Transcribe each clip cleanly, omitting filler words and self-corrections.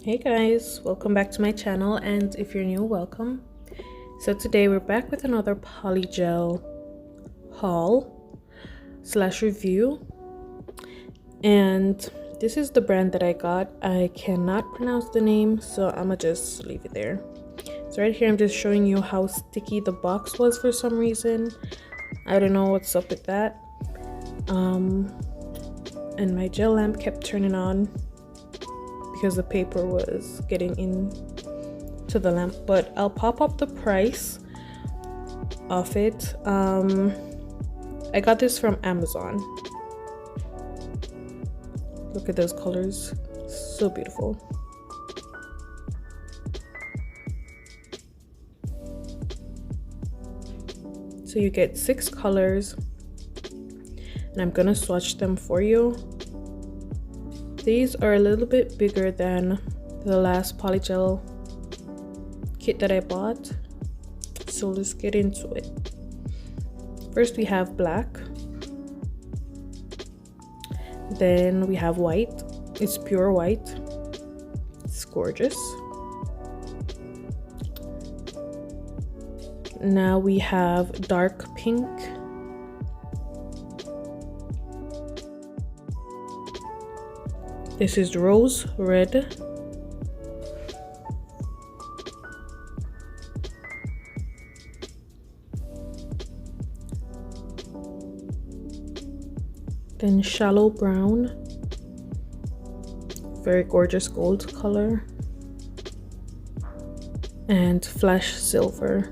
Hey guys, welcome back to my channel, and if you're new, welcome. So today we're back with another Polygel haul slash review, and this is the brand that I got. I cannot pronounce the name, so I'ma just leave it there. So right here I'm just showing you how sticky the box was for some reason. I don't know what's up with that. And my gel lamp kept turning on because the paper was getting into the lamp, but I'll pop up the price of it. I got this from Amazon. Look at those colors, so beautiful. So you get 6 colors, and I'm gonna swatch them for you. These are a little bit bigger than the last Polygel kit that I bought, so let's get into it. First we have black, then we have white. It's pure white, it's gorgeous. Now we have dark pink, this is rose red, then shallow brown, very gorgeous gold color, and flash silver.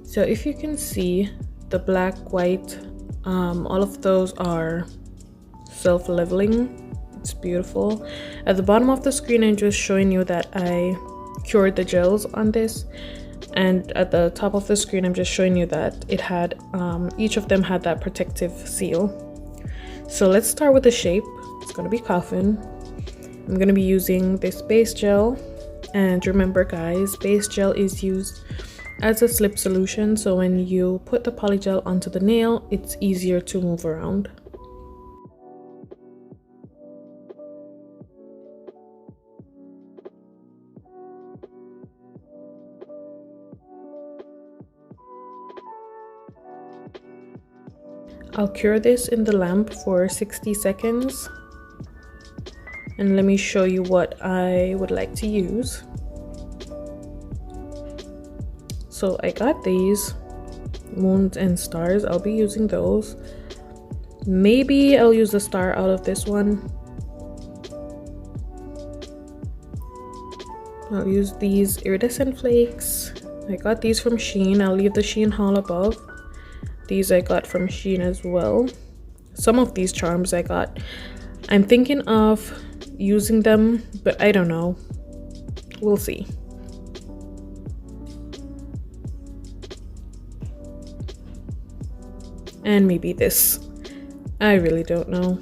So if you can see, the black, white, all of those are self-leveling. It's beautiful. At the bottom of the screen I'm just showing you that I cured the gels on this, and at the top of the screen I'm just showing you that it had each of them had that protective seal. So let's start with the shape. It's gonna be coffin. I'm gonna be using this base gel, and remember guys, base gel is used as a slip solution, so when you put the polygel onto the nail it's easier to move around. I'll cure this in the lamp for 60 seconds, and let me show you what I would like to use. So I got these moons and stars. I'll be using those. Maybe I'll use the star out of this one. I'll use these iridescent flakes. I got these from Shein. I'll leave the Shein haul above. These I got from Shein as well. Some of these charms I got. I'm thinking of using them, but I don't know. We'll see. And maybe this. I really don't know.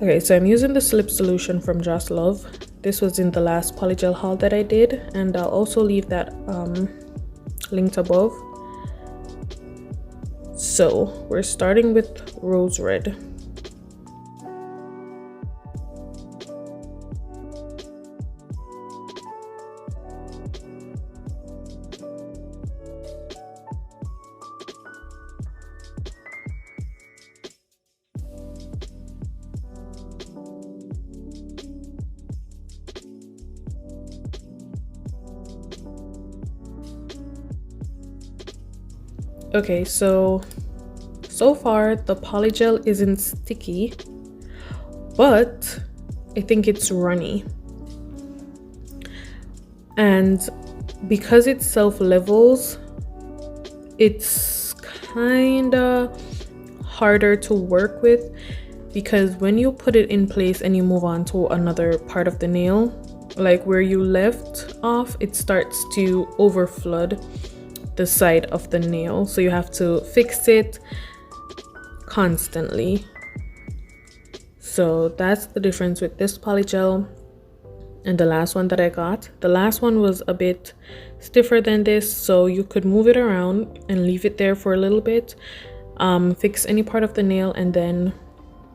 Okay, so I'm using the slip solution from Just Love. This was in the last Polygel haul that I did, and I'll also leave that linked above. So we're starting with rose red. Okay, so far the polygel isn't sticky, but I think it's runny, and because it self-levels, it's kinda harder to work with, because when you put it in place and you move on to another part of the nail, like where you left off, it starts to overflood the side of the nail, so you have to fix it constantly. So that's the difference with this polygel and the last one that I got. The last one was a bit stiffer than this, so you could move it around and leave it there for a little bit, fix any part of the nail, and then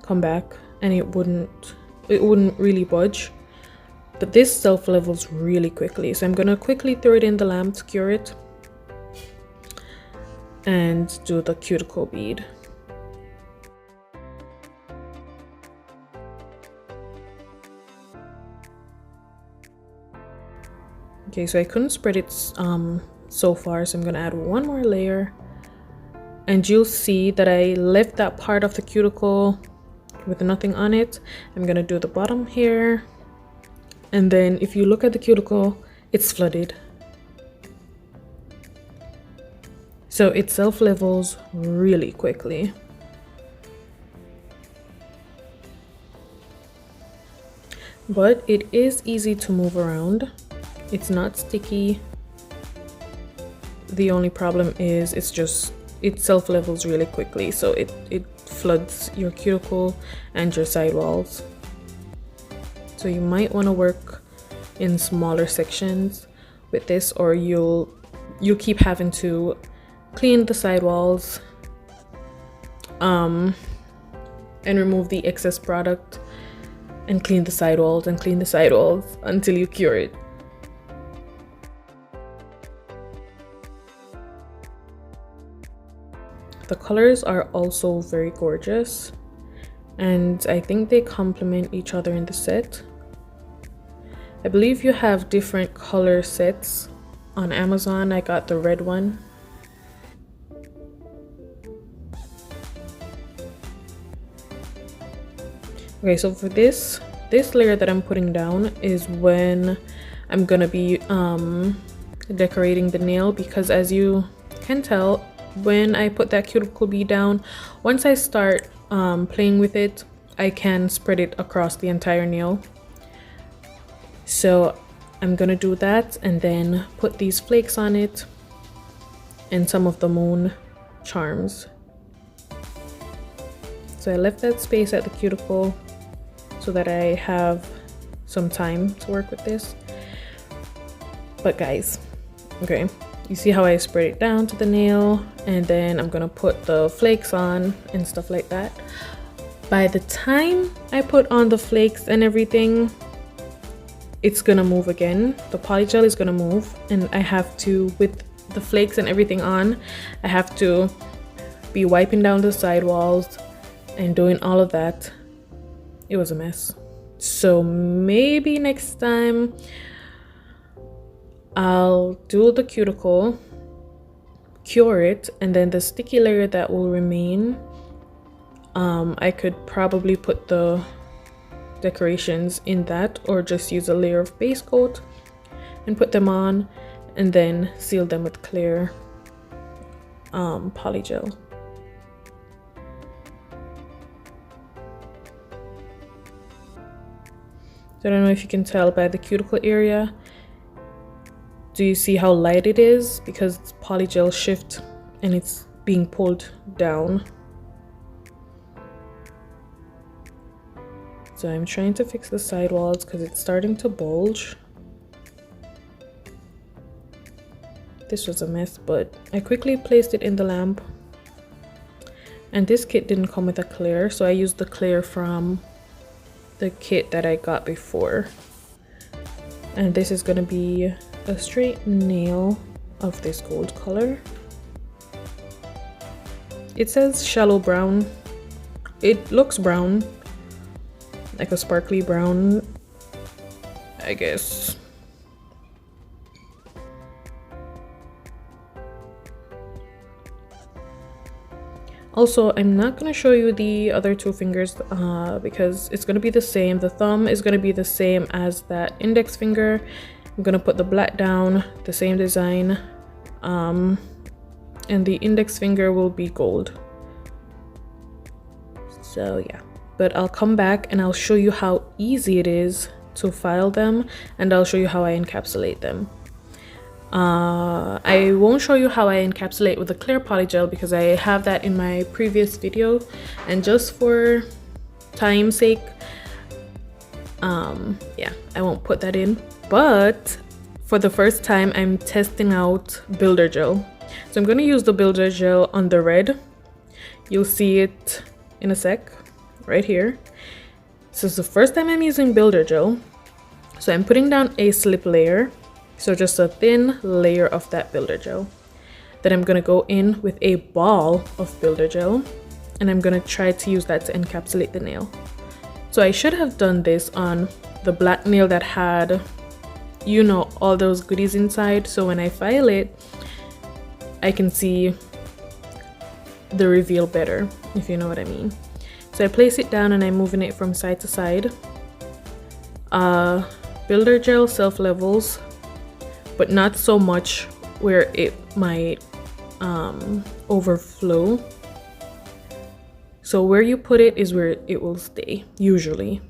come back and it wouldn't really budge. But this self levels really quickly, so I'm gonna quickly throw it in the lamp to cure it and do the cuticle bead. Okay, so I couldn't spread it so far, so I'm gonna add one more layer, and you'll see that I left that part of the cuticle with nothing on it. I'm gonna do the bottom here, and then if you look at the cuticle, it's flooded, so it self levels really quickly. But it is easy to move around. It's not sticky. The only problem is it self levels really quickly, so it floods your cuticle and your sidewalls. So you might want to work in smaller sections with this, or you'll keep having to clean the sidewalls and remove the excess product and clean the sidewalls until you cure it. The colors are also very gorgeous, and I think they complement each other in the set. I believe you have different color sets on Amazon. I got the red one. Okay, so for this layer that I'm putting down is when I'm gonna be decorating the nail, because as you can tell, when I put that cuticle bead down, once I start playing with it, I can spread it across the entire nail. So I'm gonna do that and then put these flakes on it and some of the moon charms. So I left that space at the cuticle so that I have some time to work with this. But guys, okay, you see how I spread it down to the nail, and then I'm gonna put the flakes on and stuff like that. By the time I put on the flakes and everything, it's gonna move again. The polygel is gonna move, and I have to, with the flakes and everything on, I have to be wiping down the sidewalls and doing all of that. It was a mess. So maybe next time I'll do the cuticle, cure it, and then the sticky layer that will remain, I could probably put the decorations in that, or just use a layer of base coat and put them on, and then seal them with clear polygel. So I don't know if you can tell by the cuticle area. Do you see how light it is? Because it's polygel shift and it's being pulled down. So I'm trying to fix the sidewalls because it's starting to bulge. This was a mess, but I quickly placed it in the lamp. And this kit didn't come with a clear, so I used the clear from the kit that I got before. And this is gonna be a straight nail of this gold color. It says shallow brown. It looks brown, like a sparkly brown, I guess. Also, I'm not going to show you the other two fingers because it's going to be the same. The thumb is going to be the same as that index finger. I'm going to put the black down, the same design, and the index finger will be gold. So yeah, but I'll come back and I'll show you how easy it is to file them, and I'll show you how I encapsulate them. I won't show you how I encapsulate with the clear polygel because I have that in my previous video, and just for time's sake, yeah, I won't put that in. But for the first time, I'm testing out builder gel. So I'm going to use the builder gel on the red. You'll see it in a sec right here. This is the first time I'm using builder gel, so I'm putting down a slip layer, so just a thin layer of that builder gel. Then I'm gonna go in with a ball of builder gel, and I'm gonna try to use that to encapsulate the nail. So I should have done this on the black nail that had, you know, all those goodies inside, so when I file it, I can see the reveal better, if you know what I mean. So I place it down and I'm moving it from side to side. Builder gel self levels, but not so much where it might overflow. So where you put it is where it will stay, usually.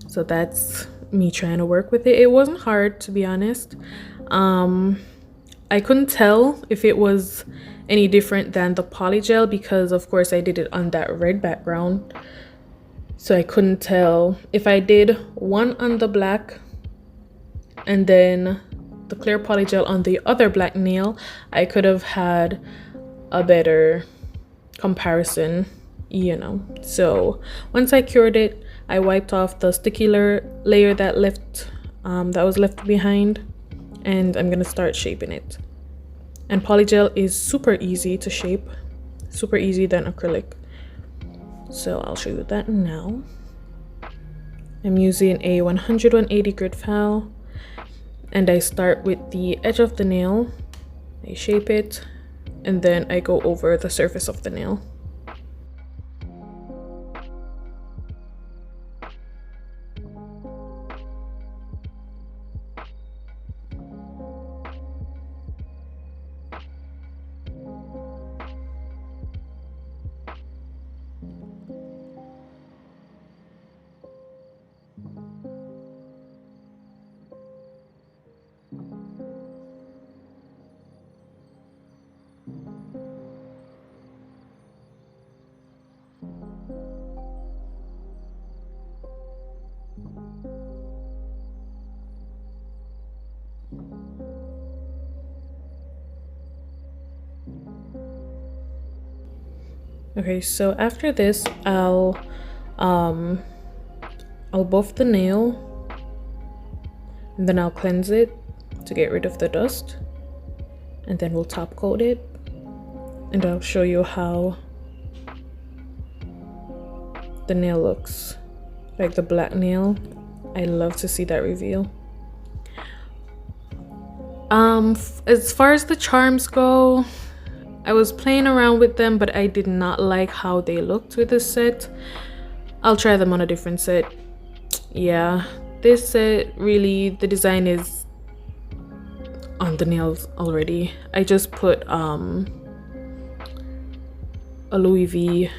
So that's me trying to work with it. It wasn't hard, to be honest. I couldn't tell if it was any different than the Polygel because of course I did it on that red background, so I couldn't tell. If I did one on the black and then the clear Polygel on the other black nail, I could have had a better comparison, you know. So once I cured it, I wiped off the sticky layer that was left behind, and I'm gonna start shaping it. And Polygel is super easy to shape, super easy than acrylic. So I'll show you that now. I'm using a 100-180 grit file, and I start with the edge of the nail. I shape it, and then I go over the surface of the nail. Okay, so after this, I'll buff the nail, and then I'll cleanse it to get rid of the dust, and then we'll top coat it, and I'll show you how the nail looks, like the black nail. I love to see that reveal. As far as the charms go, I was playing around with them, but I did not like how they looked with this set. I'll try them on a different set. Yeah, this set, really, the design is on the nails already. I just put a Louis V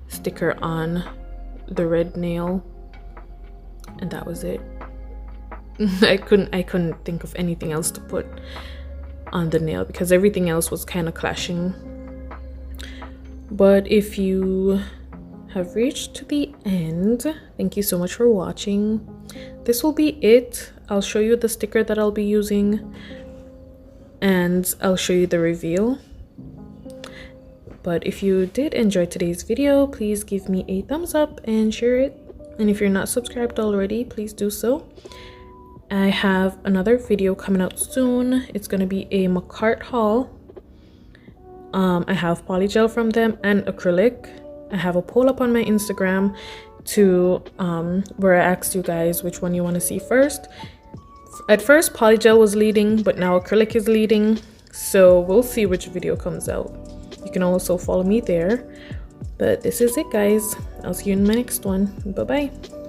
sticker on the red nail, and that was it. I couldn't think of anything else to put on the nail because everything else was kind of clashing. But if you have reached to the end, thank you so much for watching. This will be it. I'll show you the sticker that I'll be using, and I'll show you the reveal. But if you did enjoy today's video, please give me a thumbs up and share it. And if you're not subscribed already, please do so. I have another video coming out soon. It's going to be a Makartt haul. I have Polygel from them and acrylic. I have a poll up on my Instagram to where I asked you guys which one you want to see first. At first Polygel was leading, but now acrylic is leading, so we'll see which video comes out. You can also follow me there. But this is it, guys. I'll see you in my next one. Bye bye.